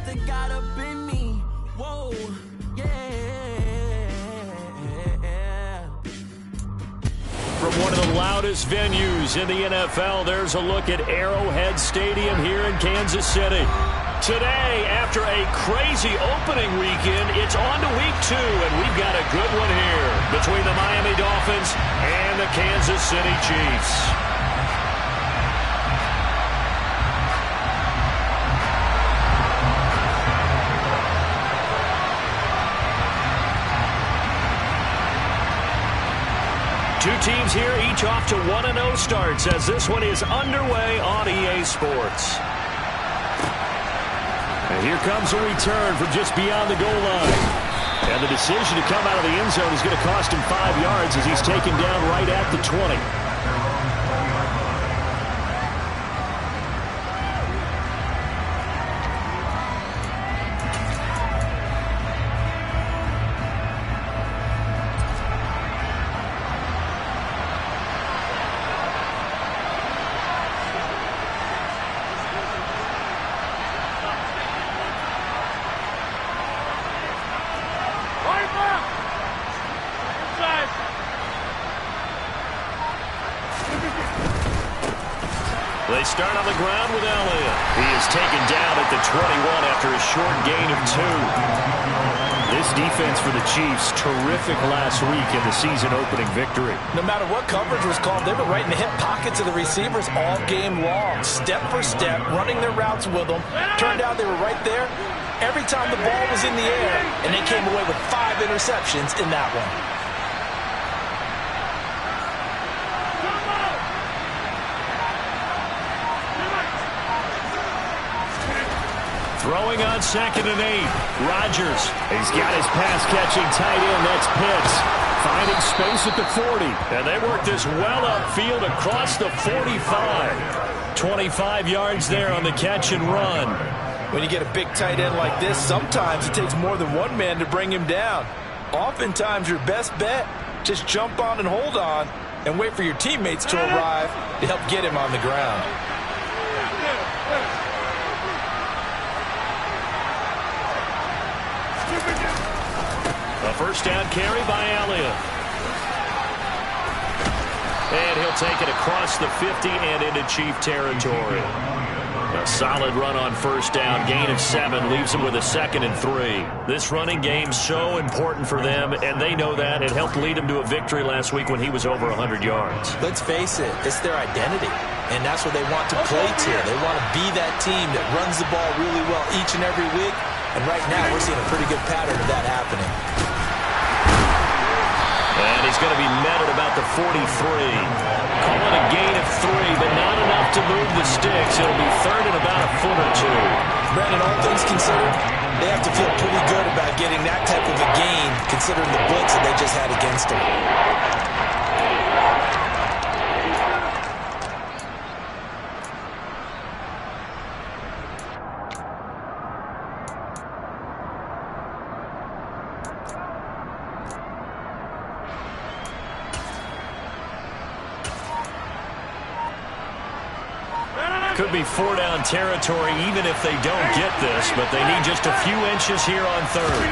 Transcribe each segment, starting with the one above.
that got up in me. Whoa, yeah. From one of the loudest venues in the NFL, there's a look at Arrowhead Stadium here in Kansas City. Today, after a crazy opening weekend, it's on to week 2, and we've got a good one here between the Miami Dolphins and the Kansas City Chiefs. Two teams here, each off to 1-0 starts as this one is underway on EA Sports. And here comes a return from just beyond the goal line. And the decision to come out of the end zone is going to cost him 5 yards as he's taken down right at the 20. They start on the ground with Elliott. He is taken down at the 21 after a short gain of 2. This defense for the Chiefs, terrific last week in the season-opening victory. No matter what coverage was called, they were right in the hip pockets of the receivers all game long, step for step, running their routes with them. Turned out they were right there every time the ball was in the air, and they came away with 5 interceptions in that one. Throwing on 2nd and 8. Rodgers. He's got his pass-catching tight end. That's Pitts. Finding space at the 40. And they work this well upfield across the 45. 25 yards there on the catch and run. When you get a big tight end like this, sometimes it takes more than one man to bring him down. Oftentimes, your best bet, just jump on and hold on and wait for your teammates to arrive to help get him on the ground. A first down carry by Elliott. And he'll take it across the 50 and into Chief territory. A solid run on first down, gain of 7, leaves him with a 2nd and 3. This running game's so important for them, and they know that. It helped lead him to a victory last week when he was over 100 yards. Let's face it, it's their identity, and that's what they want to play to. They want to be that team that runs the ball really well each and every week, and right now we're seeing a pretty good pattern of that happening. And he's going to be met at about the 43. Call it a gain of 3, but not enough to move the sticks. It'll be 3rd and about a foot or 2. Brandon, all things considered, they have to feel pretty good about getting that type of a gain, considering the blitz that they just had against them. Could be 4-down territory even if they don't get this, but they need just a few inches here on 3rd.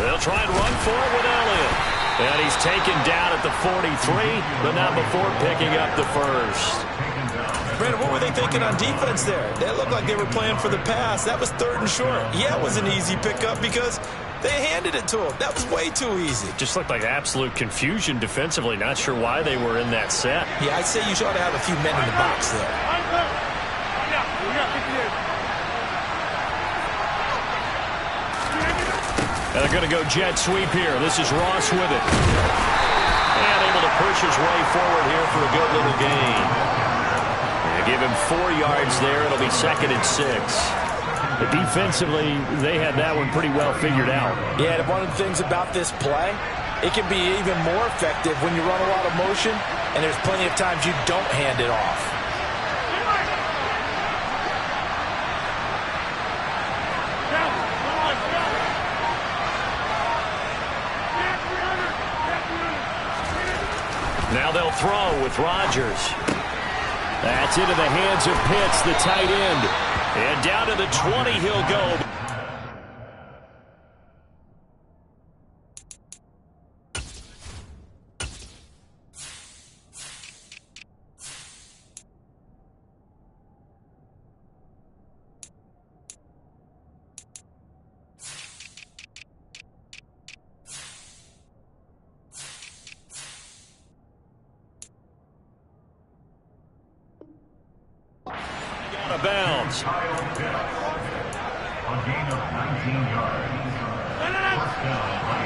They'll try and run for it with Elliott. And he's taken down at the 43, but not before picking up the 1st. Brandon, what were they thinking on defense there? They looked like they were playing for the pass. That was 3rd and short. Yeah, it was an easy pickup because they handed it to him. That was way too easy. Just looked like absolute confusion defensively. Not sure why they were in that set. Yeah, I'd say you ought to have a few men in the box there. And they're going to go jet sweep here. This is Ross with it. And able to push his way forward here for a good little gain. And give him 4 yards there. It'll be 2nd and 6. But defensively, they had that one pretty well figured out. Yeah, and one of the things about this play, it can be even more effective when you run a lot of motion, and there's plenty of times you don't hand it off. Now they'll throw with Rodgers. That's into the hands of Pitts, the tight end. And down to the 20 he'll go. Out of bounds. A gain of 19 yards. First down by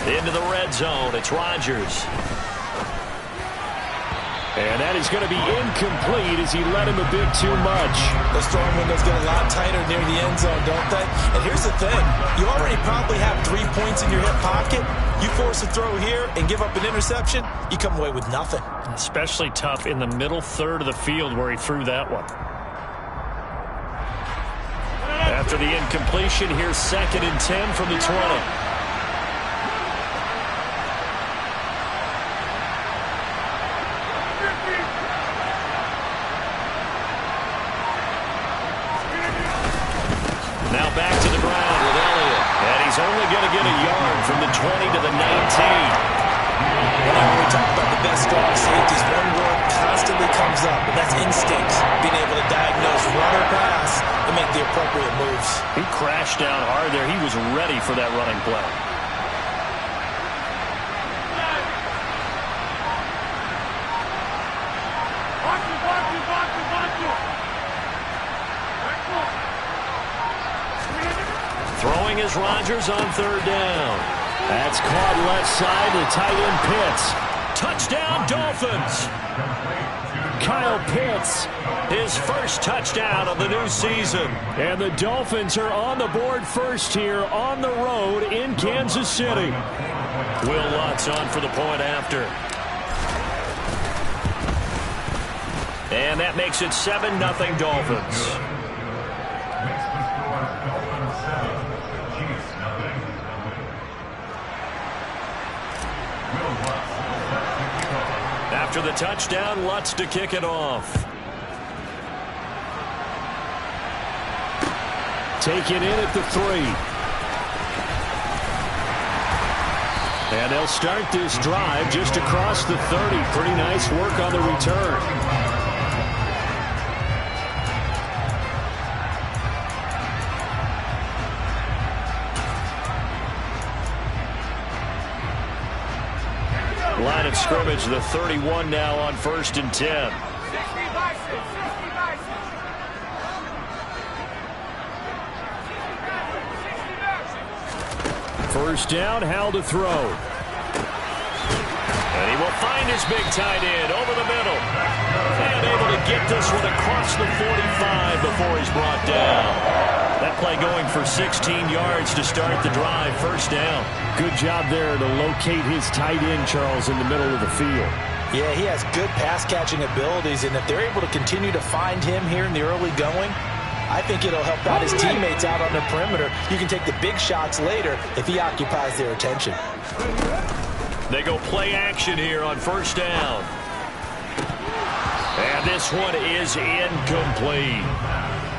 Into the red zone. It's Rodgers. And that is going to be incomplete as he led him a bit too much. The throwing windows get a lot tighter near the end zone, don't they? And here's the thing. You already probably have 3 points in your hip pocket. You force a throw here and give up an interception, you come away with nothing. Especially tough in the middle third of the field where he threw that one. After the incompletion, here's 2nd and 10 from the 20. Now back to the ground with Elliott. And he's only going to get a yard from the 20 to the 19. When we talk about the best strong safeties, one word constantly comes up, and that's instincts. Being able to diagnose run or pass and make the appropriate moves. He crashed down hard there. He was ready for that running play. Throwing is Rodgers on 3rd down. That's caught left side to tight end Pitts. Touchdown Dolphins. Kyle Pitts, his first touchdown of the new season. And the Dolphins are on the board first here on the road in Kansas City. Will Lutz on for the point after. And that makes it 7-0 Dolphins. After the touchdown, Lutz to kick it off. Taken in at the 3. And they'll start this drive just across the 30. Pretty nice work on the return. Line of scrimmage, the 31 now on 1st and 10. First down, Hal to throw. And he will find his big tight end over the middle. And able to get this one across the 45 before he's brought down. That play going for 16 yards to start the drive. First down. Good job there to locate his tight end, Charles, in the middle of the field. Yeah, he has good pass-catching abilities, and if they're able to continue to find him here in the early going, I think it'll help out his teammates out on the perimeter. You can take the big shots later if he occupies their attention. They go play action here on first down. And this one is incomplete.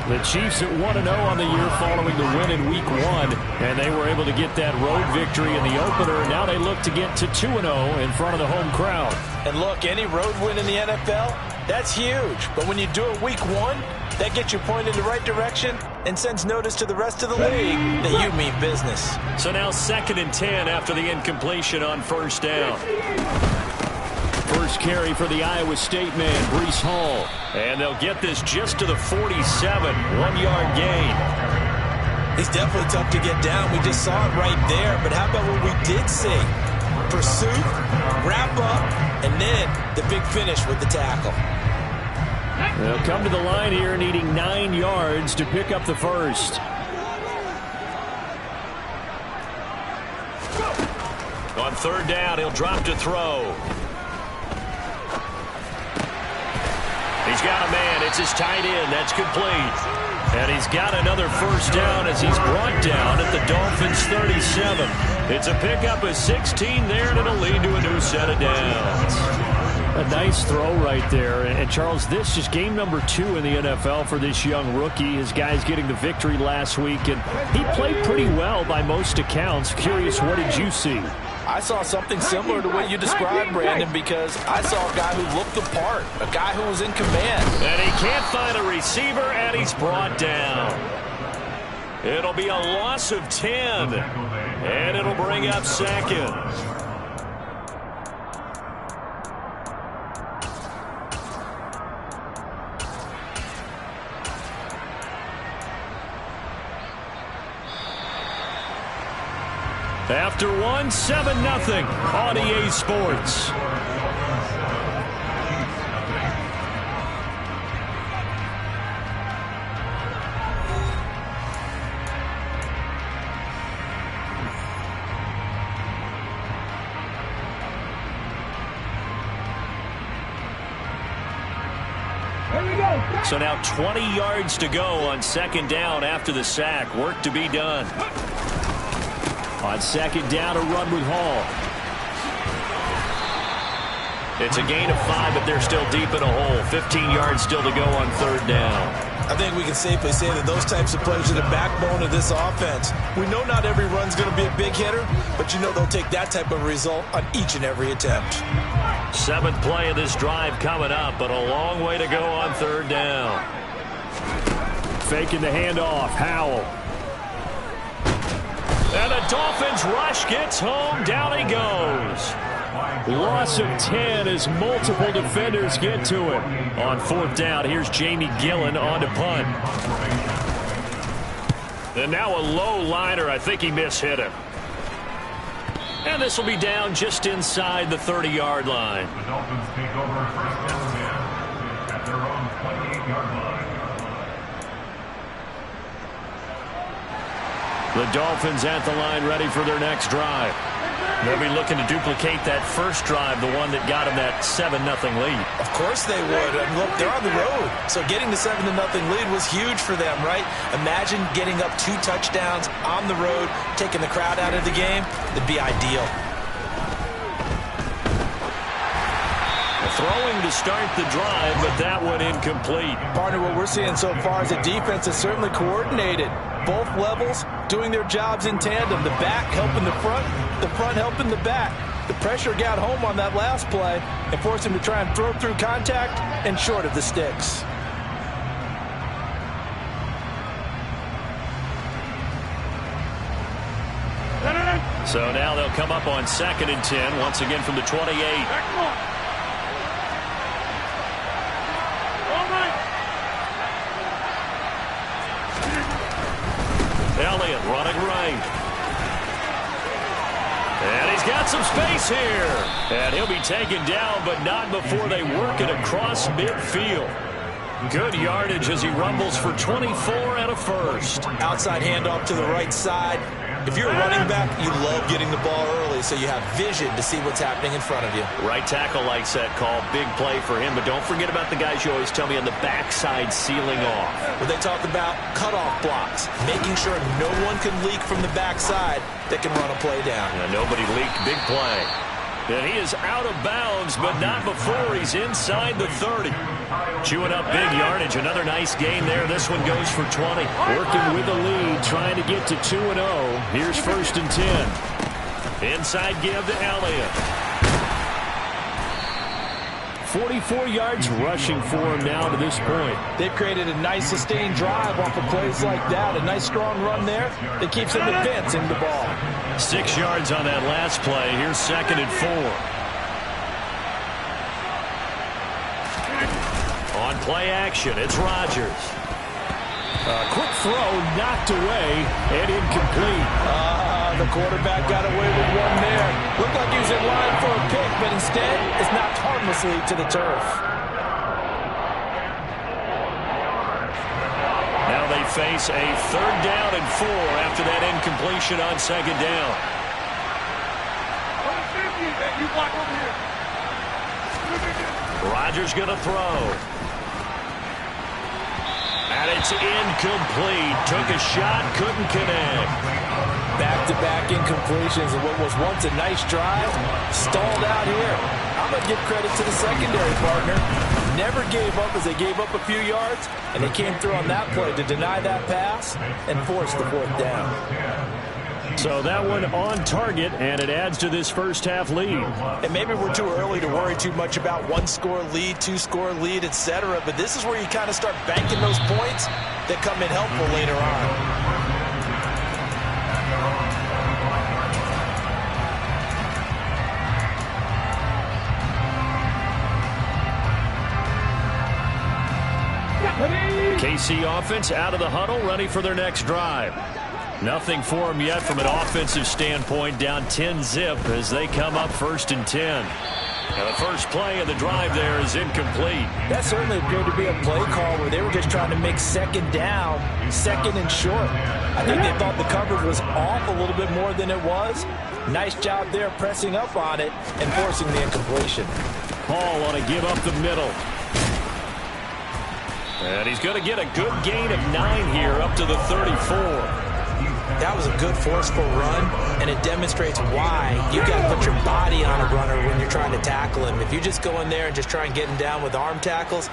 The Chiefs at 1-0 on the year following the win in Week 1, and they were able to get that road victory in the opener. Now they look to get to 2-0 in front of the home crowd. And look, any road win in the NFL, that's huge. But when you do it Week 1, that gets you pointed in the right direction and sends notice to the rest of the league that you mean business. So now 2nd and 10 after the incompletion on first down. First carry for the Iowa State man, Breece Hall. And they'll get this just to the 47, 1-yard gain. He's definitely tough to get down. We just saw it right there. But how about what we did see? Pursuit, wrap up, and then the big finish with the tackle. They'll come to the line here needing 9 yards to pick up the first. On third down, he'll drop to throw. He's got a man. It's his tight end. That's complete. And he's got another first down as he's brought down at the Dolphins' 37. It's a pickup of 16 there, and it'll lead to a new set of downs. A nice throw right there. And Charles, this is game number 2 in the NFL for this young rookie. His guys getting the victory last week, and he played pretty well by most accounts. Curious, what did you see? I saw something similar to what you described, Brandon, because I saw a guy who looked the part, a guy who was in command. And he can't find a receiver, and he's brought down. It'll be a loss of 10, and it'll bring up second. After one, 7-0 on EA Sports. So now 20 yards to go on second down after the sack. Work to be done. On second down, a run with Hall. It's a gain of 5, but they're still deep in a hole. 15 yards still to go on third down. I think we can safely say that those types of plays are the backbone of this offense. We know not every run's going to be a big hitter, but you know they'll take that type of result on each and every attempt. 7th play of this drive coming up, but a long way to go on third down. Faking the handoff, Howell. And the Dolphins rush gets home. Down he goes. Loss of 10 as multiple defenders get to him. On fourth down, here's Jamie Gillen on to punt. And now a low liner. I think he mishit him. And this will be down just inside the 30-yard line. The Dolphins take over first and 10 at their own 28-yard line. The Dolphins at the line ready for their next drive. They'll be looking to duplicate that first drive, the one that got them that 7-0 lead. Of course they would. And look, they're on the road. So getting the 7-0 lead was huge for them, right? Imagine getting up 2 touchdowns on the road, taking the crowd out of the game. It'd be ideal. Throwing to start the drive, but that one incomplete. Partner, what we're seeing so far is a defense that's certainly coordinated. Both levels doing their jobs in tandem. The back helping the front helping the back. The pressure got home on that last play and forced him to try and throw through contact and short of the sticks. So now they'll come up on 2nd and 10, once again from the 28. Elliott running right. And he's got some space here. And he'll be taken down, but not before they work it across midfield. Good yardage as he rumbles for 24 and a first. Outside handoff to the right side. If you're a running back, you love getting the ball early so you have vision to see what's happening in front of you. Right tackle likes that call. Big play for him, but don't forget about the guys you always tell me on the backside sealing off. Well, they talk about cutoff blocks, making sure no one can leak from the backside that can run a play down. Yeah, nobody leaked. Big play. And he is out of bounds, but not before he's inside the 30. Chewing up big yardage. Another nice gain there. This one goes for 20. Working with the lead, trying to get to 2-0. Here's 1st and 10. Inside give to Elliott. 44 yards rushing for him now to this point. They've created a nice sustained drive off of plays like that. A nice strong run there that keeps them advancing the ball. 6 yards on that last play. Here's 2nd and 4. On play action, it's Rodgers. Quick throw, knocked away, and incomplete. The quarterback got away with one there. Looked like he was in line for a pick, but instead it's knocked harmlessly to the turf. Now they face a 3rd down and 4 after that incompletion on 2nd down. Rodgers going to throw. And it's incomplete. Took a shot, couldn't connect. Back-to-back incompletions and what was once a nice drive stalled out here. I'm going to give credit to the secondary partner. Never gave up as they gave up a few yards, and they came through on that play to deny that pass and force the fourth down. So that one on target, and it adds to this first half lead. And maybe we're too early to worry too much about one-score lead, two-score lead, etc. But this is where you kind of start banking those points that come in helpful later on. KC offense out of the huddle, ready for their next drive. Nothing for them yet from an offensive standpoint, down 10-zip as they come up 1st and 10. And the first play of the drive there is incomplete. That certainly appeared to be a play call where they were just trying to make second down, second and short. I think they thought the coverage was off a little bit more than it was. Nice job there pressing up on it and forcing the incompletion. Hall on a give up the middle. And he's going to get a good gain of 9 here up to the 34. That was a good forceful run, and it demonstrates why you got to put your body on a runner when you're trying to tackle him. If you just go in there and just try and get him down with arm tackles,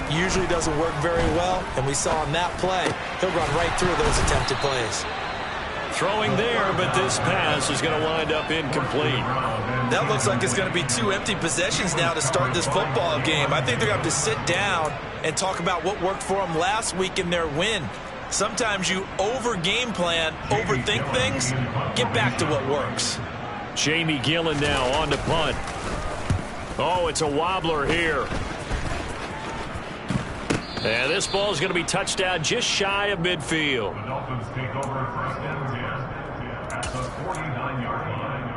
usually doesn't work very well. And we saw on that play, he'll run right through those attempted plays. Throwing there, but this pass is going to wind up incomplete. That looks like it's going to be 2 empty possessions now to start this football game. I think they're going to have to sit down and talk about what worked for them last week in their win. Sometimes you over-game plan, overthink things, get back to what works. Jamie Gillen now on to punt. Oh, it's a wobbler here. And this ball is going to be touched down just shy of midfield. The Dolphins take over 1st and 10 at the 49-yard line.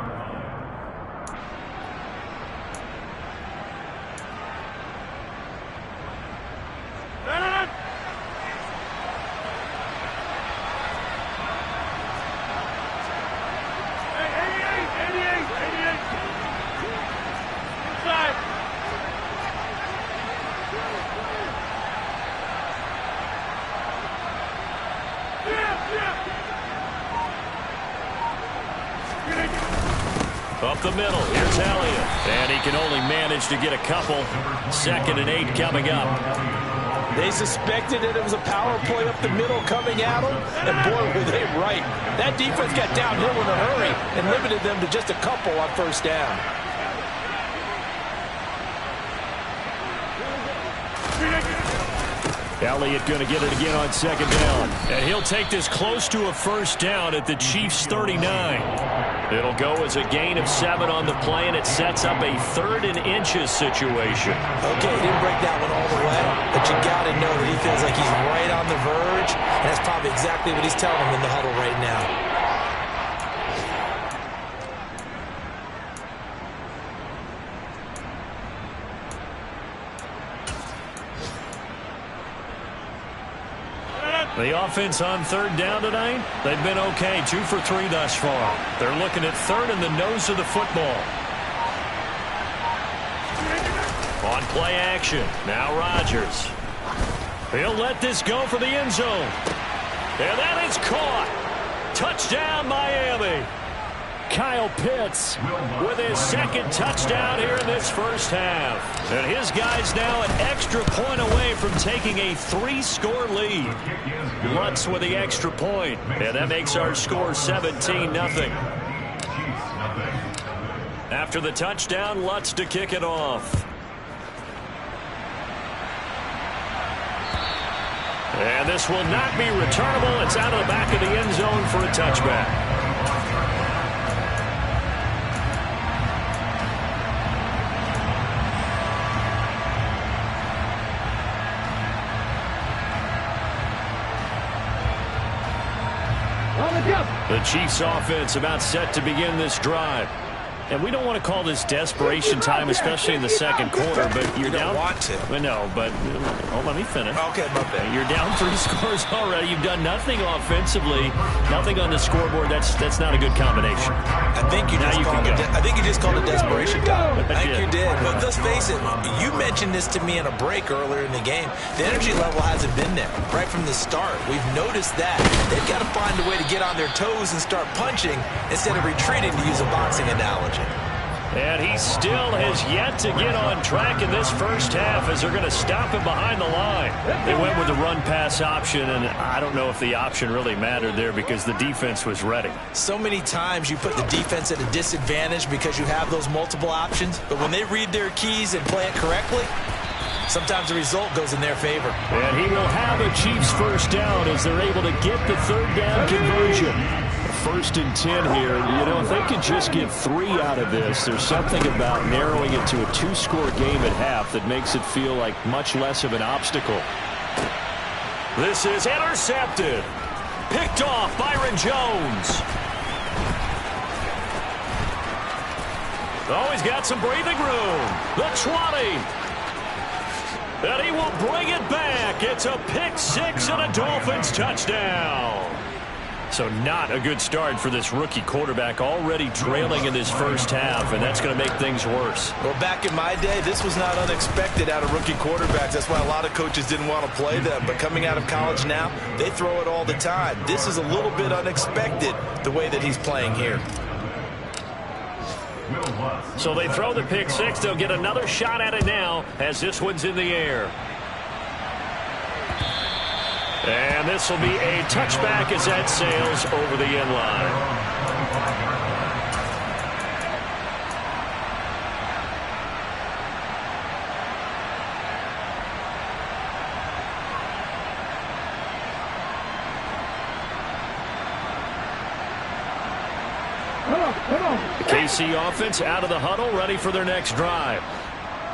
Up the middle, here's Elliott. And he can only manage to get a couple. 2nd and 8 coming up. They suspected that it was a power play up the middle coming at them, and boy, were they right. That defense got downhill in a hurry and limited them to just a couple on 1st down. Elliott going to get it again on 2nd down. And he'll take this close to a 1st down at the Chiefs' 39. It'll go as a gain of 7 on the play, and it sets up a 3rd and inches situation. Okay, he didn't break that one all the way, but you got to know that he feels like he's right on the verge, and that's probably exactly what he's telling him in the huddle right now. The offense on 3rd down tonight, they've been okay, 2 for 3 thus far. They're looking at 3rd in the nose of the football. On play action, now Rodgers. He'll let this go for the end zone. And that is caught. Touchdown, Miami. Kyle Pitts with his 2nd touchdown here in this first half. And his guy's now an extra point away from taking a 3-score lead. Lutz with the extra point. And that makes our score 17-0. After the touchdown, Lutz to kick it off. And this will not be returnable. It's out of the back of the end zone for a touchback. The Chiefs offense about set to begin this drive. And we don't want to call this desperation time, especially in the second quarter, but you're down. You don't want to. No, but let me finish. Okay, my bad. You're down 3 scores already. You've done nothing offensively, nothing on the scoreboard. That's not a good combination. I think you just called it desperation time. I think you did. But let's face it, you mentioned this to me in a break earlier in the game. The energy level hasn't been there right from the start. We've noticed that. They've got to find a way to get on their toes and start punching instead of retreating, to use a boxing analogy. And he still has yet to get on track in this first half as they're going to stop him behind the line. They went with the run-pass option, and I don't know if the option really mattered there because the defense was ready. So many times you put the defense at a disadvantage because you have those multiple options, but when they read their keys and play it correctly, sometimes the result goes in their favor. And he will have a Chiefs first down as they're able to get the third down conversion. 1st and 10 here. You know, if they could just get 3 out of this, there's something about narrowing it to a 2-score game at half that makes it feel like much less of an obstacle. This is intercepted. Picked off Byron Jones. Oh, he's got some breathing room. The 20. And he will bring it back. It's a pick-6 and a Dolphins touchdown. So not a good start for this rookie quarterback, already trailing in this first half, and that's going to make things worse. Well, back in my day, this was not unexpected out of rookie quarterbacks. That's why a lot of coaches didn't want to play them. But coming out of college now, they throw it all the time. This is a little bit unexpected, the way that he's playing here. So they throw the pick-6. They'll get another shot at it now as this one's in the air. And this will be a touchback as that sails over the end line. The KC offense out of the huddle, ready for their next drive.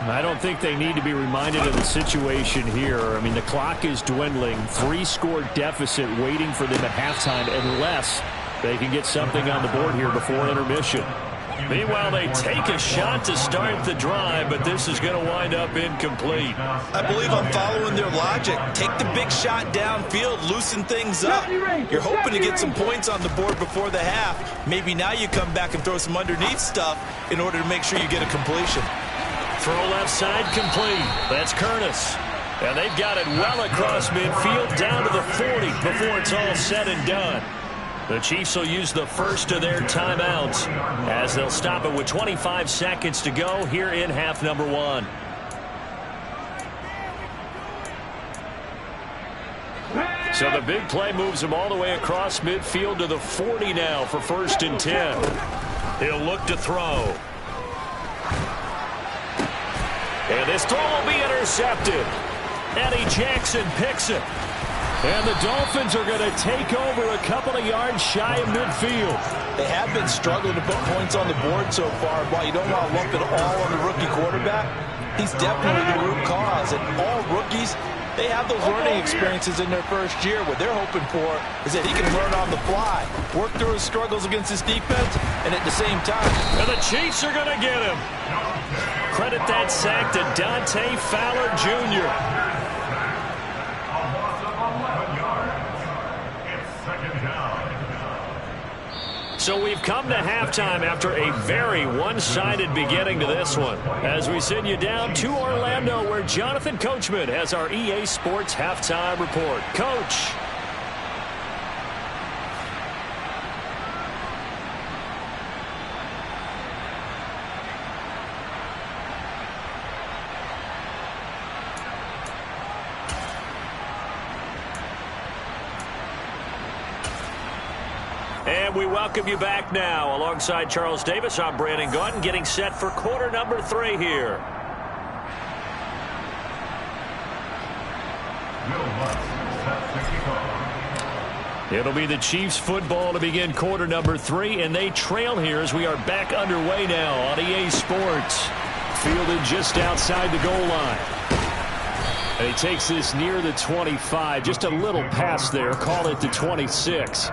I don't think they need to be reminded of the situation here. I mean, the clock is dwindling. 3-score deficit waiting for them at halftime unless they can get something on the board here before intermission. Meanwhile, they take a shot to start the drive, but this is going to wind up incomplete. I believe I'm following their logic. Take the big shot downfield, loosen things up. You're hoping to get some points on the board before the half. Maybe now you come back and throw some underneath stuff in order to make sure you get a completion. Throw left side complete. That's Curtis. And they've got it well across midfield down to the 40 before it's all said and done. The Chiefs will use the first of their timeouts as they'll stop it with 25 seconds to go here in half number 1. So the big play moves him all the way across midfield to the 40 now for 1st and 10. He'll look to throw. And this throw will be intercepted. Eddie Jackson picks it. And the Dolphins are going to take over a couple of yards shy of midfield. They have been struggling to put points on the board so far. While you don't want to lump it all on the rookie quarterback, he's definitely the root cause. And all rookies, they have those learning experiences in their first year. What they're hoping for is that he can learn on the fly, work through his struggles against his defense, and at the same time. And the Chiefs are going to get him. Credit that sack to Dante Fowler Jr. So we've come to halftime after a very one-sided beginning to this one. As we send you down to Orlando, where Jonathan Coachman has our EA Sports halftime report. Coach. And we welcome you back now. Alongside Charles Davis, I'm Brandon Gaudin, getting set for quarter number 3 here. It'll be the Chiefs football to begin quarter number 3, and they trail here as we are back underway now on EA Sports. Fielded just outside the goal line. And he takes this near the 25. Just a little pass there. Call it the 26.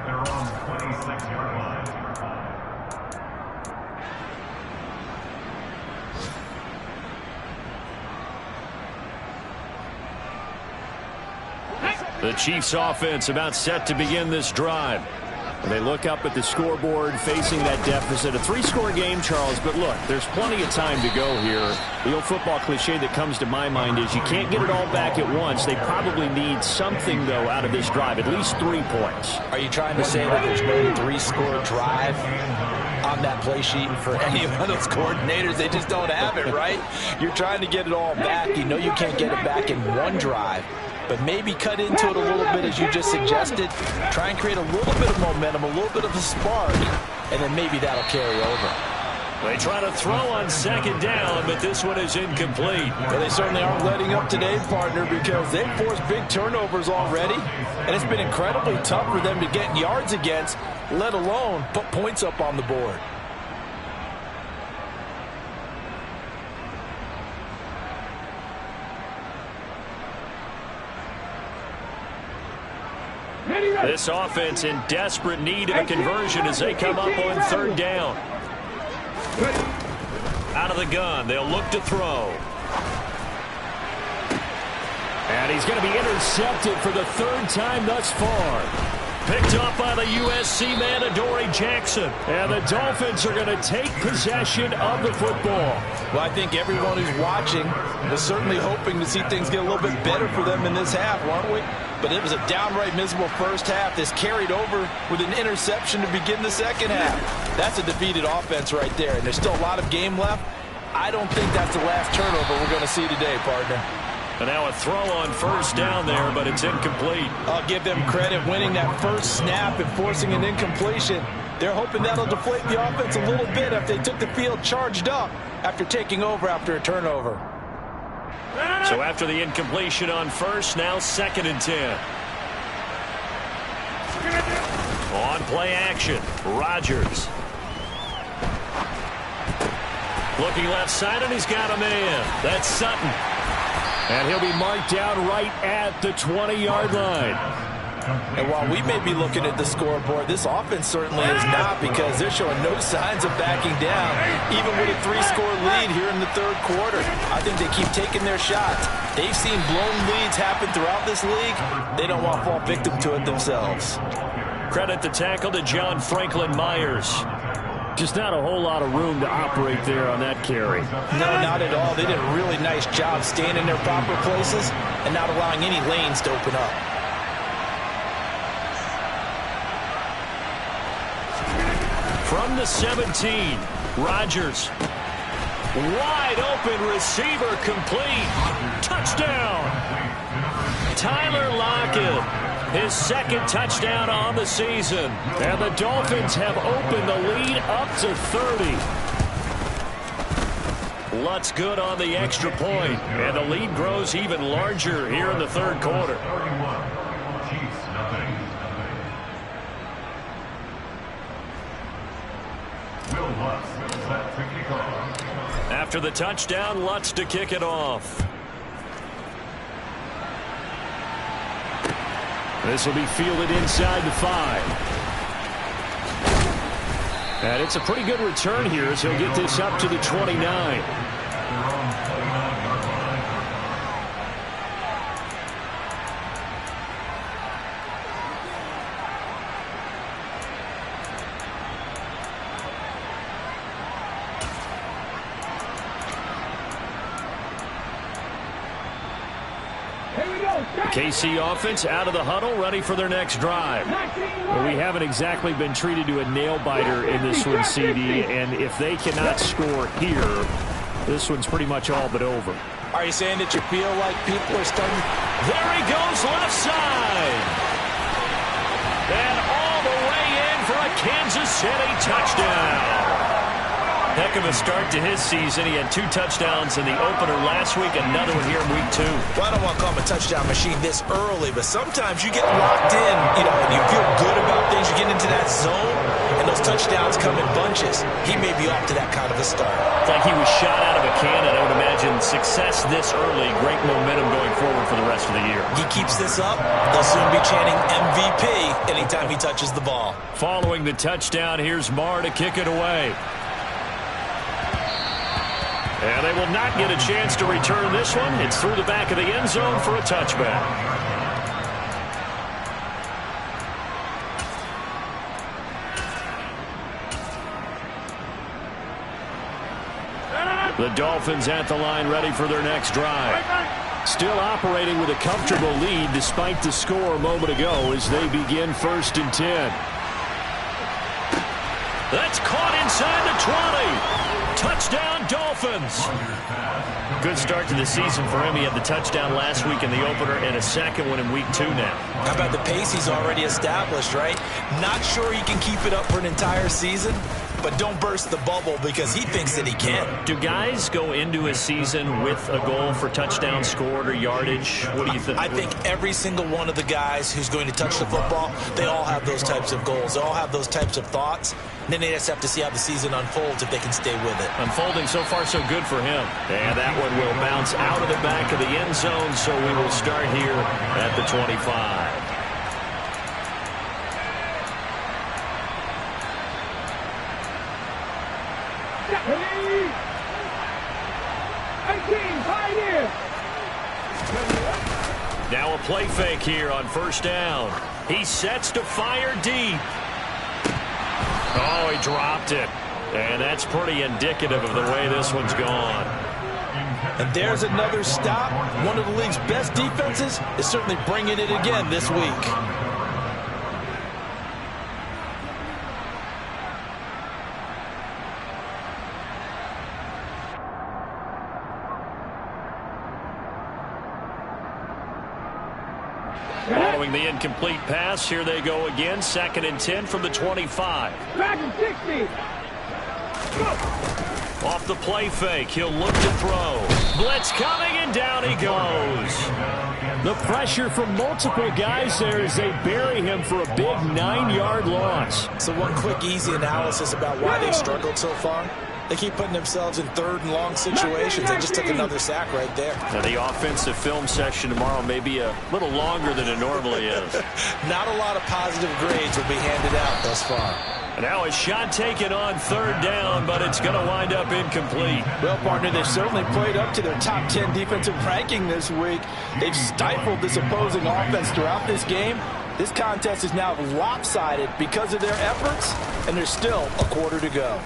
The Chiefs offense about set to begin this drive. They look up at the scoreboard facing that deficit. A 3-score game, Charles, but look, there's plenty of time to go here. The old football cliche that comes to my mind is you can't get it all back at once. They probably need something, though, out of this drive, at least 3 points. Are you trying to say that there's no 3-score drive on that play sheet for any of those coordinators? They just don't have it, right? You're trying to get it all back. You know you can't get it back in one drive. But maybe cut into it a little bit, as you just suggested. Try and create a little bit of momentum, a little bit of a spark, and then maybe that'll carry over. They try to throw on 2nd down, but this one is incomplete. Well, they certainly aren't letting up today, partner, because they've forced big turnovers already, and it's been incredibly tough for them to get yards against, let alone put points up on the board. This offense in desperate need of a conversion as they come up on 3rd down. Out of the gun, they'll look to throw. And he's going to be intercepted for the 3rd time thus far. Picked up by the USC man, Adoree Jackson. And the Dolphins are going to take possession of the football. Well, I think everyone who's watching was certainly hoping to see things get a little bit better for them in this half, weren't we? But it was a downright miserable first half. This carried over with an interception to begin the second half. That's a defeated offense right there, and there's still a lot of game left. I don't think that's the last turnover we're going to see today, partner. And now a throw on 1st down there, but it's incomplete. I'll give them credit winning that first snap and forcing an incompletion. They're hoping that'll deflate the offense a little bit if they took the field charged up after taking over after a turnover. So after the incompletion on 1st, now 2nd and 10. On play action, Rodgers. Looking left side, and he's got a man. That's Sutton. And he'll be marked down right at the 20-yard line. And while we may be looking at the scoreboard, this offense certainly is not, because they're showing no signs of backing down, even with a 3-score lead here in the 3rd quarter. I think they keep taking their shots. They've seen blown leads happen throughout this league. They don't want to fall victim to it themselves. Credit the tackle to John Franklin Myers. Just not a whole lot of room to operate there on that carry. No, not at all. They did a really nice job staying in their proper places and not allowing any lanes to open up. From the 17, Rodgers. Wide open receiver, complete. Touchdown. Tyler Lockett. His 2nd touchdown on the season. And the Dolphins have opened the lead up to 30. Lutz good on the extra point. And the lead grows even larger here in the 3rd quarter. After the touchdown, Lutz to kick it off. This will be fielded inside the 5. And it's a pretty good return here as he'll get this up to the 29. KC offense out of the huddle, ready for their next drive. Well, we haven't exactly been treated to a nail-biter in this one, CD, and if they cannot score here, this one's pretty much all but over. Are you saying that you feel like people are starting? There he goes, left side. And all the way in for a Kansas City touchdown. Heck of a start to his season. He had 2 touchdowns in the opener last week, another one here in week 2. Well, I don't want to call him a touchdown machine this early, but sometimes you get locked in, and you feel good about things. You get into that zone, and those touchdowns come in bunches. He may be off to that kind of a start. It's like he was shot out of a cannon. I would imagine success this early, great momentum going forward for the rest of the year. He keeps this up, they'll soon be chanting MVP anytime he touches the ball. Following the touchdown, here's Marr to kick it away. And they will not get a chance to return this one. It's through the back of the end zone for a touchback. The Dolphins at the line, ready for their next drive. Still operating with a comfortable lead despite the score a moment ago as they begin 1st and 10. That's caught inside the 20. Touchdown, Dolphins. Good start to the season for him. He had the touchdown last week in the opener and a second one in week 2 now. How about the pace he's already established, right? Not sure he can keep it up for an entire season, but don't burst the bubble because he thinks that he can. Do guys go into a season with a goal for touchdown scored or yardage? What do you think? I think every single one of the guys who's going to touch the football, they all have those types of goals. They all have those types of thoughts. And then they just have to see how the season unfolds if they can stay with it. Unfolding so far so good for him. And that one will bounce out of the back of the end zone, so we will start here at the 25. Now a play fake here on 1st down. He sets to fire deep. Oh, he dropped it. And that's pretty indicative of the way this one's gone. And there's another stop. One of the league's best defenses is certainly bringing it again this week. Following the incomplete pass, here they go again. 2nd and 10 from the 25. Back and 60. Off the play fake, he'll look to throw. Blitz coming, and down he goes. The pressure from multiple guys there as they bury him for a big 9-yard loss. So one quick, easy analysis about why they've struggled so far. They keep putting themselves in 3rd and long situations. They just took another sack right there. Now the offensive film session tomorrow may be a little longer than it normally is. Not a lot of positive grades will be handed out thus far. Now a shot taken on 3rd down, but it's going to wind up incomplete. Well, partner, they've certainly played up to their top 10 defensive ranking this week. They've stifled this opposing offense throughout this game. This contest is now lopsided because of their efforts, and there's still a quarter to go.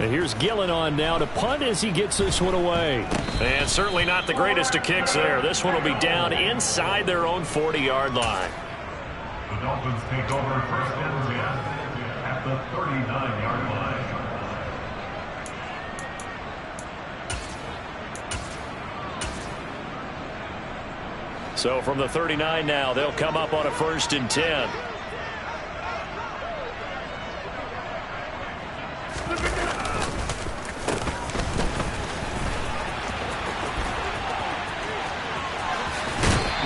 And here's Gillen on now to punt as he gets this one away. And certainly not the greatest of kicks there. This one will be down inside their own 40-yard line. The Dolphins take over 1st and 10 at the 39-yard line. So from the 39 now, they'll come up on a 1st and 10.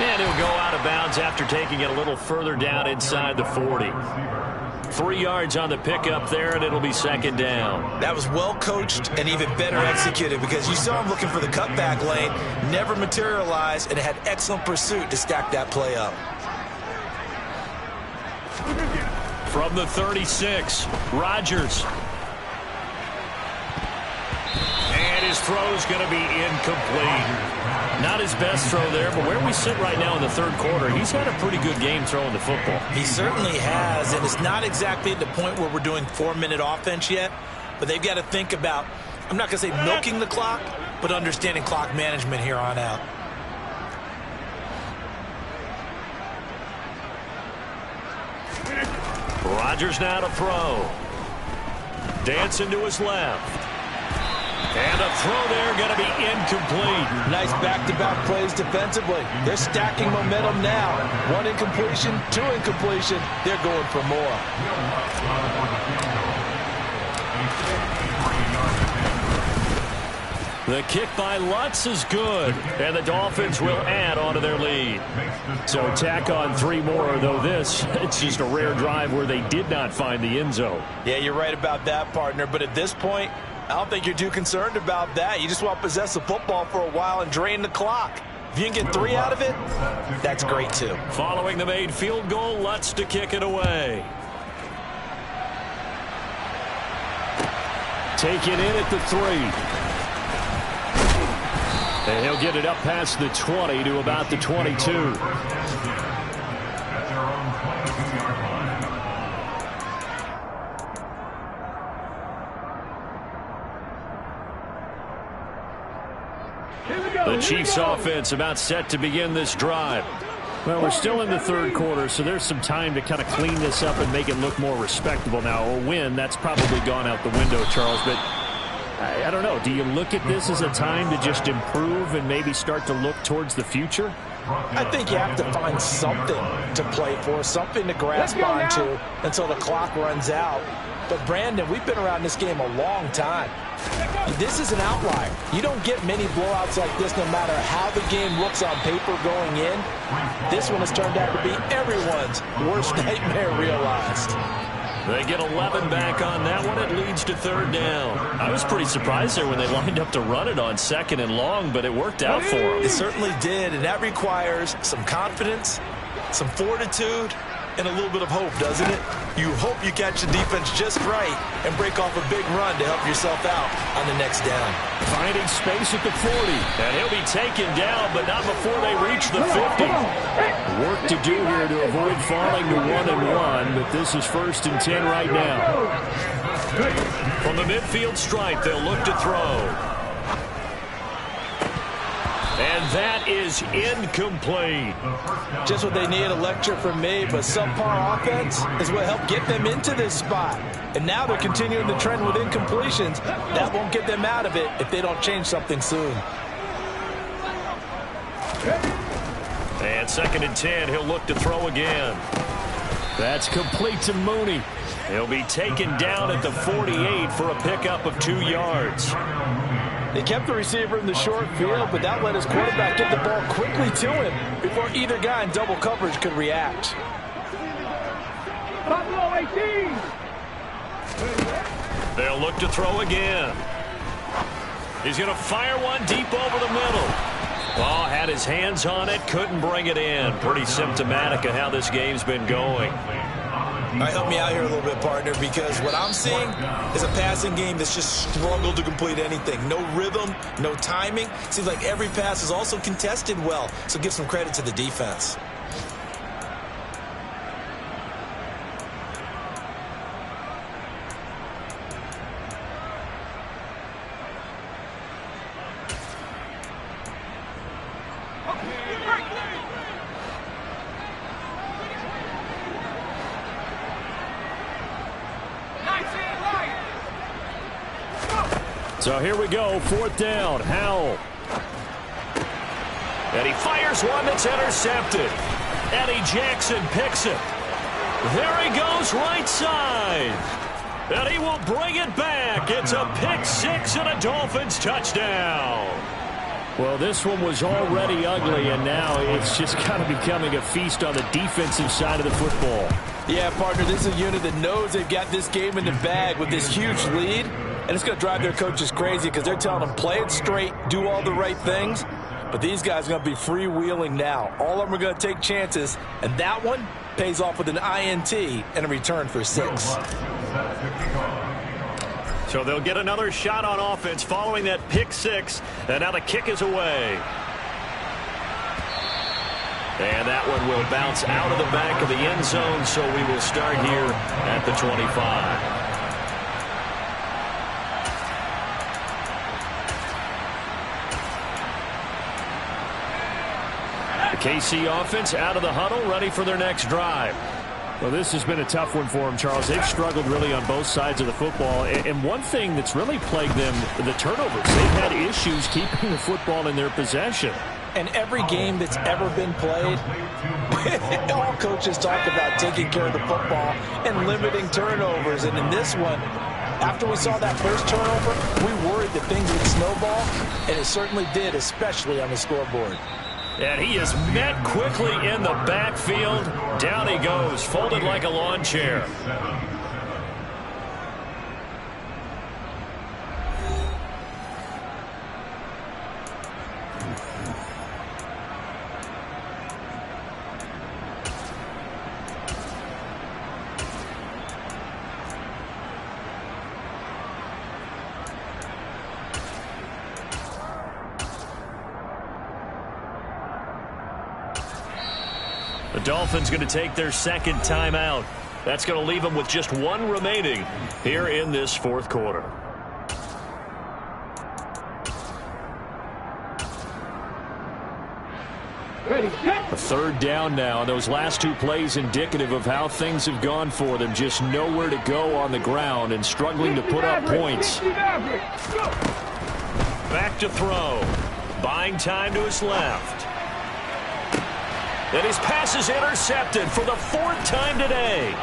And he'll go out of bounds after taking it a little further down inside the 40. 3 yards on the pickup there, and it'll be 2nd down. That was well coached and even better executed because you saw him looking for the cutback lane, never materialized, and had excellent pursuit to stack that play up. From the 36, Rodgers. And his throw's going to be incomplete. Not his best throw there, but where we sit right now in the 3rd quarter, he's had a pretty good game throwing the football. He certainly has, and it's not exactly at the point where we're doing 4-minute offense yet, but they've got to think about, I'm not going to say milking the clock, but understanding clock management here on out. Rodgers now to throw. Dancing to his left. And a throw there going to be incomplete. Nice back-to-back plays defensively. They're stacking momentum now. 1 incompletion, 2 incompletion. They're going for more. The kick by Lutz is good, and the Dolphins will add on to their lead. So tack on 3 more, though this, it's just a rare drive where they did not find the end zone. Yeah, you're right about that, partner. But at this point, I don't think you're too concerned about that. You just want to possess the football for a while and drain the clock. If you can get 3 out of it, that's great too. Following the made field goal, Lutz to kick it away. Take it in at the 3. And he'll get it up past the 20 to about the 22. The Chiefs offense about set to begin this drive. Well, we're still in the third quarter, so there's some time to kind of clean this up and make it look more respectable. Now, a win, that's probably gone out the window, Charles, but I don't know. Do you look at this as a time to just improve and maybe start to look towards the future? I think you have to find something to play for, something to grasp onto until the clock runs out. But, Brandon, we've been around this game a long time. This is an outlier. You don't get many blowouts like this no matter how the game looks on paper going in. This one has turned out to be everyone's worst nightmare realized. They get 11 back on that one. It leads to third down. I was pretty surprised there when they lined up to run it on second and long, but it worked out for them. It certainly did, and that requires some confidence, some fortitude, and a little bit of hope, doesn't it? You hope you catch the defense just right and break off a big run to help yourself out on the next down. Finding space at the 40, and he'll be taken down, but not before they reach the 50. Work to do here to avoid falling to 1-1, but this is 1st and 10 right now. From the midfield stripe, they'll look to throw. And that is incomplete. Just what they need, a lecture from me, but subpar offense is what helped get them into this spot. And now they're continuing the trend with incompletions. That won't get them out of it if they don't change something soon. And 2nd and 10, he'll look to throw again. That's complete to Mooney. He'll be taken down at the 48 for a pickup of 2 yards. They kept the receiver in the short field, but that let his quarterback get the ball quickly to him before either guy in double coverage could react. They'll look to throw again. He's going to fire one deep over the middle. Ball had his hands on it, couldn't bring it in. Pretty symptomatic of how this game's been going. All right, help me out here a little bit, partner, because what I'm seeing is a passing game that's just struggled to complete anything. No rhythm, no timing. Seems like every pass is also contested well, so give some credit to the defense. So here we go, 4th down, Howell. And he fires one that's intercepted. Eddie Jackson picks it. There he goes, right side. And he will bring it back. It's a pick 6 and a Dolphins touchdown. Well, this one was already ugly, and now it's just kind of becoming a feast on the defensive side of the football. Yeah, partner, this is a unit that knows they've got this game in the bag with this huge lead. And it's going to drive their coaches crazy because they're telling them, play it straight, do all the right things. But these guys are going to be freewheeling now. All of them are going to take chances. And that one pays off with an INT and a return for 6. So they'll get another shot on offense following that pick 6. And now the kick is away. And that one will bounce out of the back of the end zone. So we will start here at the 25. KC offense out of the huddle, ready for their next drive. Well, this has been a tough one for them, Charles. They've struggled really on both sides of the football. And one thing that's really plagued them, the turnovers. They've had issues keeping the football in their possession. And every game that's ever been played, all coaches talk about taking care of the football and limiting turnovers. And in this one, after we saw that first turnover, we worried that things would snowball, and it certainly did, especially on the scoreboard. And he is met quickly in the backfield. Down he goes, folded like a lawn chair. The Dolphins going to take their second timeout. That's going to leave them with just one remaining here in this 4th quarter. A third down now. Those last two plays indicative of how things have gone for them. Just nowhere to go on the ground and struggling to put up points. Back to throw. Buying time to his left. And his pass is intercepted for the fourth time today.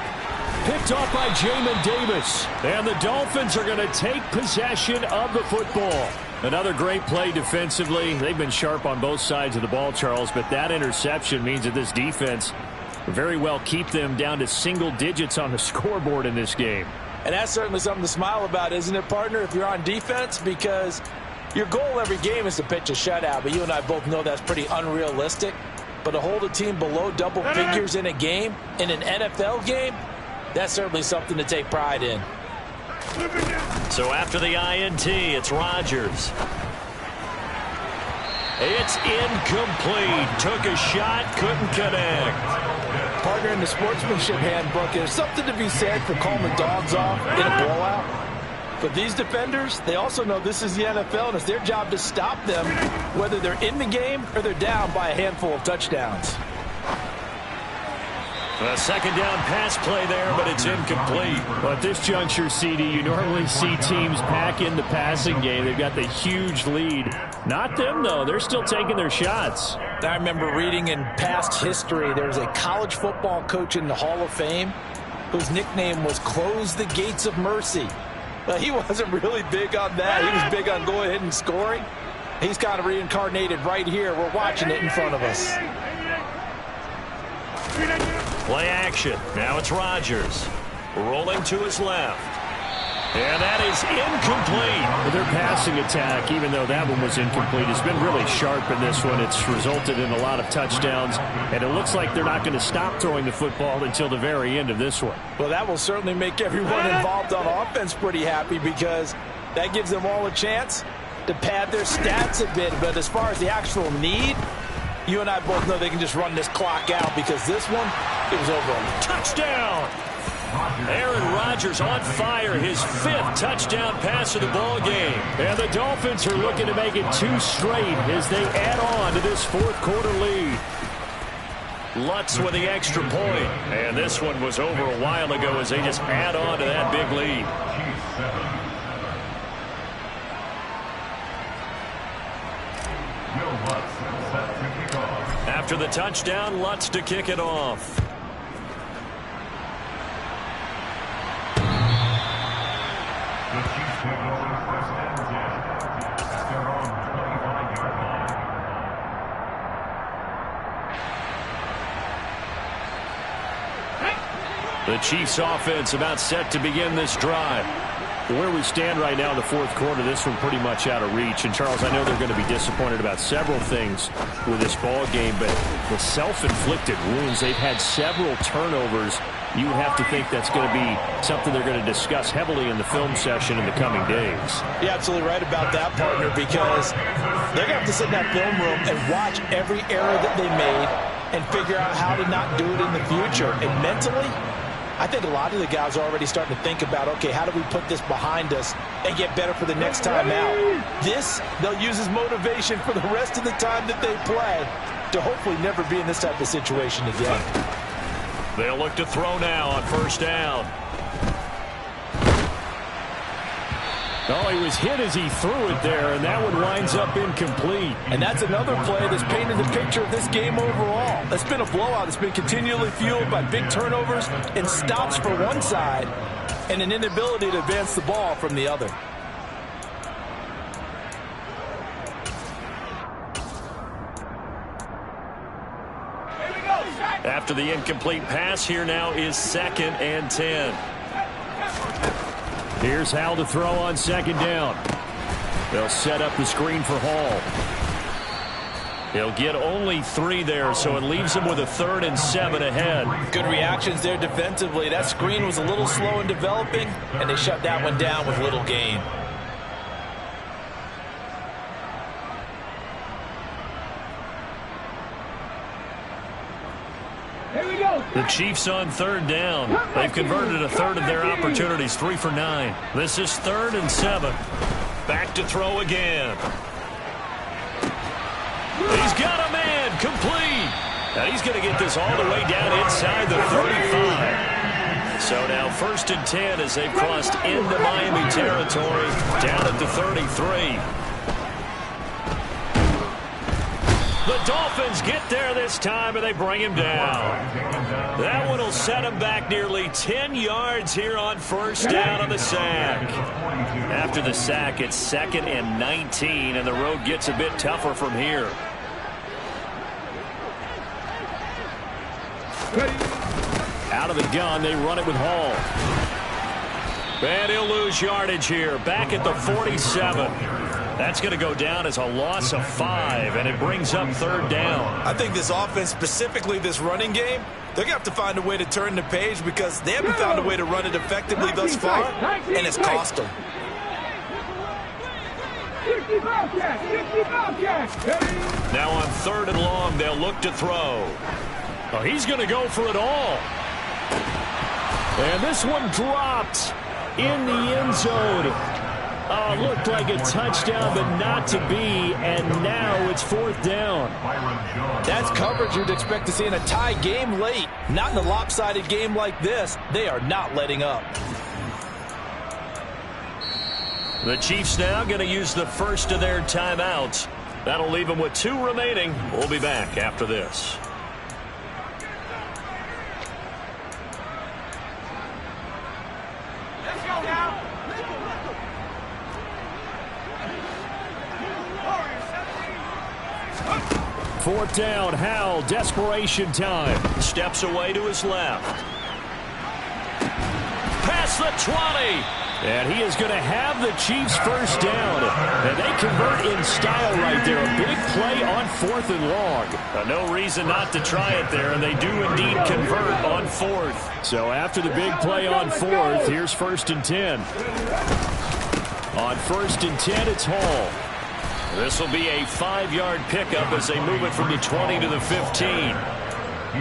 Picked off by Jamin Davis. And the Dolphins are going to take possession of the football. Another great play defensively. They've been sharp on both sides of the ball, Charles, but that interception means that this defense very well keep them down to single digits on the scoreboard in this game. And that's certainly something to smile about, isn't it, partner, if you're on defense? Because your goal every game is to pitch a shutout, but you and I both know that's pretty unrealistic. But to hold a team below double figures in a game, in an NFL game, that's certainly something to take pride in. So after the INT, it's Rodgers. It's incomplete. Took a shot, couldn't connect. Partner, in the sportsmanship handbook, there's something to be said for calling the dogs off in a blowout. But these defenders, they also know this is the NFL, and it's their job to stop them, whether they're in the game or they're down by a handful of touchdowns. A second down pass play there, but it's incomplete. Well, at this juncture, CD, you normally see teams pack in the passing game. They've got the huge lead. Not them, though. They're still taking their shots. I remember reading in past history, there was a college football coach in the Hall of Fame whose nickname was Close the Gates of Mercy. Well, he wasn't really big on that. He was big on going ahead and scoring. He's kind of reincarnated right here. We're watching it in front of us. Play action. Now it's Rodgers. Rolling to his left. And that is incomplete. Their passing attack, even though that one was incomplete, has been really sharp in this one. It's resulted in a lot of touchdowns, and it looks like they're not going to stop throwing the football until the very end of this one. Well, that will certainly make everyone involved on offense pretty happy, because that gives them all a chance to pad their stats a bit. But as far as the actual need, you and I both know they can just run this clock out, because this one, it was over. Touchdown! Aaron Rodgers on fire, his fifth touchdown pass of the ball game. And the Dolphins are looking to make it 2 straight as they add on to this fourth quarter lead. Lutz with the extra point. And this one was over a while ago as they just add on to that big lead. After the touchdown, Lutz to kick it off. The Chiefs offense about set to begin this drive. Where we stand right now in the fourth quarter, this one pretty much out of reach. And, Charles, I know they're going to be disappointed about several things with this ball game, but the self-inflicted wounds, they've had several turnovers. You would have to think that's going to be something they're going to discuss heavily in the film session in the coming days. You're absolutely right about that, partner, because they're going to have to sit in that film room and watch every error that they made and figure out how to not do it in the future. And mentally, I think a lot of the guys are already starting to think about, okay, how do we put this behind us and get better for the next time out? This, they'll use as motivation for the rest of the time that they play to hopefully never be in this type of situation again. They'll look to throw now on first down. Oh, he was hit as he threw it there, and that one winds up incomplete. And that's another play that's painted the picture of this game overall. It's been a blowout. It's been continually fueled by big turnovers and stops for one side and an inability to advance the ball from the other. After the incomplete pass, here now is 2nd and 10. Here's Hal to throw on second down. They'll set up the screen for Hall. He'll get only 3 there, so it leaves him with a 3rd and 7 ahead. Good reactions there defensively. That screen was a little slow in developing, and they shut that one down with little gain. The Chiefs on 3rd down. They've converted a 1/3 of their opportunities, 3 for 9. This is 3rd and 7. Back to throw again. He's got a man, complete. And he's going to get this all the way down inside the 35. So now 1st and 10 as they've crossed into Miami territory down at the 33. The Dolphins get there this time, and they bring him down. That one will set him back nearly 10 yards here on 1st down on the sack. After the sack, it's 2nd and 19, and the road gets a bit tougher from here. Out of the gun, they run it with Hall. And he'll lose yardage here, back at the 47. That's going to go down as a loss of 5, and it brings up 3rd down. I think this offense, specifically this running game, they're going to have to find a way to turn the page because they haven't found a way to run it effectively thus far, and it's cost them. Now on 3rd and long, they'll look to throw. Oh, he's going to go for it all. And this one dropped in the end zone. Oh, looked like a touchdown, but not to be, and now it's 4th down. That's coverage you'd expect to see in a tie game late. Not in a lopsided game like this. They are not letting up. The Chiefs now going to use the first of their timeouts. That'll leave them with 2 remaining. We'll be back after this. Fourth down, Howell, desperation time. Steps away to his left. Past the 20. And he is going to have the Chiefs first down. And they convert in style right there. A big play on 4th and long. No reason not to try it there, and they do indeed convert on 4th. So after the big play on 4th, here's 1st and 10. On 1st and 10, it's Hall. This will be a 5-yard pickup as they move it from the 20 to the 15.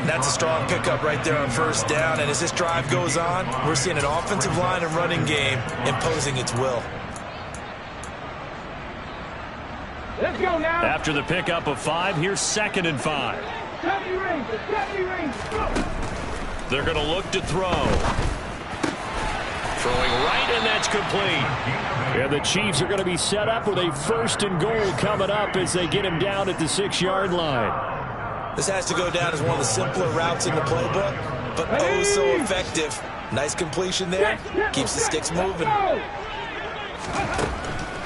That's a strong pickup right there on 1st down. And as this drive goes on, we're seeing an offensive line and running game imposing its will. Let's go now. After the pickup of 5, here's 2nd and 5. They're going to look to throw. Throwing right, and that's complete. And the Chiefs are going to be set up with a 1st and goal coming up as they get him down at the 6-yard line. This has to go down as one of the simpler routes in the playbook, but oh so effective. Nice completion there. Keeps the sticks moving.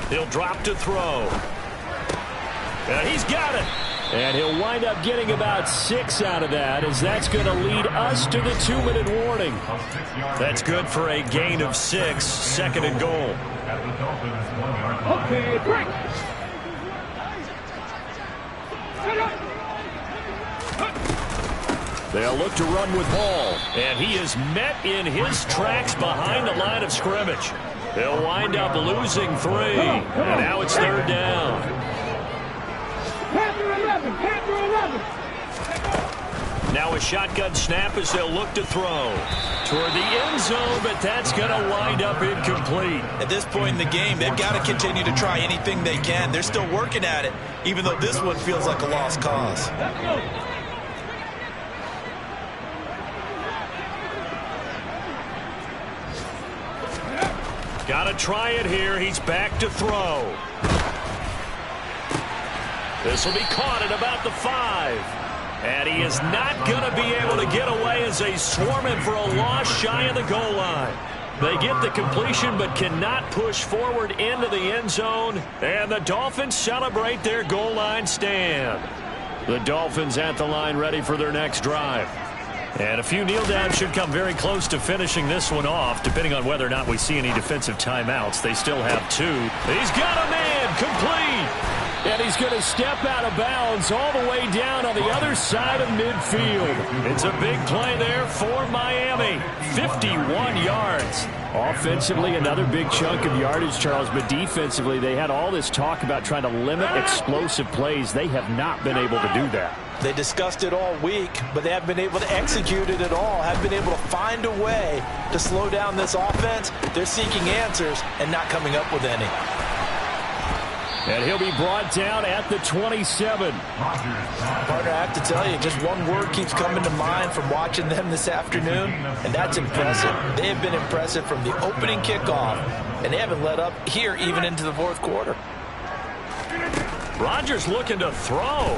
He'll drop to throw. And he's got it. And he'll wind up getting about 6 out of that, as that's going to lead us to the 2-minute warning. That's good for a gain of 6, 2nd and goal. Okay, break. They'll look to run with Hall. And he is met in his tracks behind the line of scrimmage. He'll wind up losing 3. And now it's 3rd down. Panther 11, Panther 11. Now a shotgun snap as they'll look to throw. Toward the end zone, but that's going to wind up incomplete. At this point in the game, they've got to continue to try anything they can. They're still working at it, even though this one feels like a lost cause. Got to try it here. He's back to throw. This will be caught at about the 5. And he is not going to be able to get away as they swarm him for a loss shy of the goal line. They get the completion but cannot push forward into the end zone. And the Dolphins celebrate their goal line stand. The Dolphins at the line ready for their next drive. And a few kneel downs should come very close to finishing this one off, depending on whether or not we see any defensive timeouts. They still have 2. He's got a man complete. And he's going to step out of bounds all the way down on the other side of midfield. It's a big play there for Miami. 51 yards. Offensively, another big chunk of yardage, Charles, but defensively, they had all this talk about trying to limit explosive plays. They have not been able to do that. They discussed it all week, but they haven't been able to execute it at all, haven't been able to find a way to slow down this offense. They're seeking answers and not coming up with any. And he'll be brought down at the 27. Partner, I have to tell you, just one word keeps coming to mind from watching them this afternoon, and that's impressive. They have been impressive from the opening kickoff, and they haven't let up here even into the fourth quarter. Rodgers looking to throw.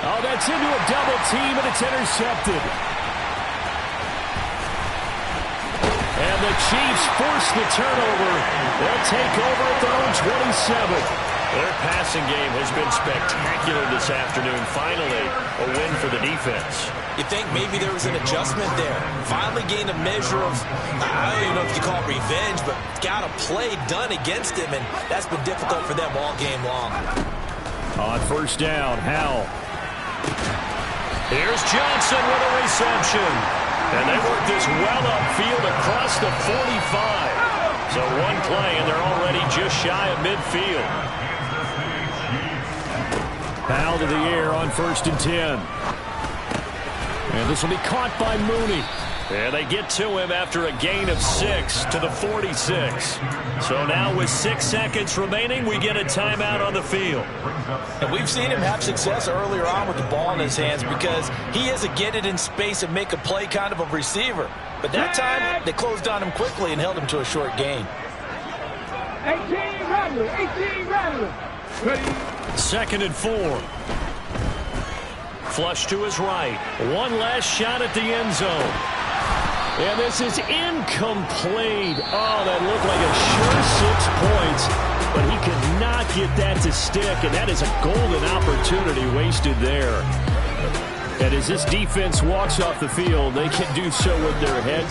Oh, that's into a double team, and it's intercepted. And the Chiefs force the turnover. They'll take over at their own 27. Their passing game has been spectacular this afternoon. Finally, a win for the defense. You think maybe there was an adjustment there. Finally gained a measure of, I don't even know if you call it revenge, but got a play done against him, and that's been difficult for them all game long. On first down, Howell. Here's Johnson with a reception. And they work this well upfield across the 45. So one play, and they're already just shy of midfield. Foul to the air on 1st and 10. And this will be caught by Mooney. And they get to him after a gain of 6 to the 46. So now with 6 seconds remaining, we get a timeout on the field. And we've seen him have success earlier on with the ball in his hands because he is a get it in space and make a play kind of a receiver. But that time, they closed on him quickly and held him to a short gain. 18 Rattler, 18 Rattler. 2nd and 4. Flush to his right. One last shot at the end zone. And this is incomplete. Oh, that looked like a sure 6 points. But he could not get that to stick. And that is a golden opportunity wasted there. And as this defense walks off the field, they can do so with their heads